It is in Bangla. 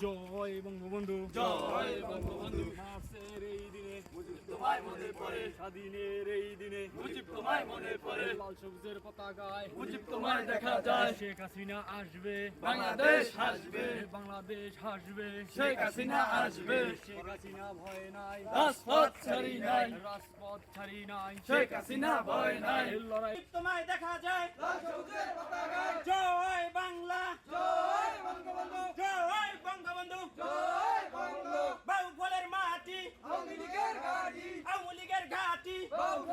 জয় বঙ্গবন্ধু, জয় বঙ্গবন্ধু। মাসের এই দিনে মুজিব তোমায় মনে পড়ে, স্বাধীনের এই দিনে মুজিব তোমায় মনে পড়ে, লাল সবুজের পতাকায় মুজিব তোমায় দেখা যায়। শেখ হাসিনা আসবে, বাংলাদেশ হাসবে, বাংলাদেশ হাসবে, শেখ হাসিনা আসবে। শেখ হাসিনা ভয় নাই, রাজপথ ছাড়ি নাই, রাজপথ ছাড়ি নাই, শেখ হাসিনা ভয় নাই। এই লড়াই তোমায় দেখা যায়। লাল সবুজের পতাকায় জয় বাংলা, জয় বঙ্গবন্ধু, জয় বঙ্গবন্ধু। জয় বঙ্গ। বাউফলের মাটি, আওয়ামী লীগের গাড়ি, আওয়ামী লীগের ঘাঁটি, বাউফল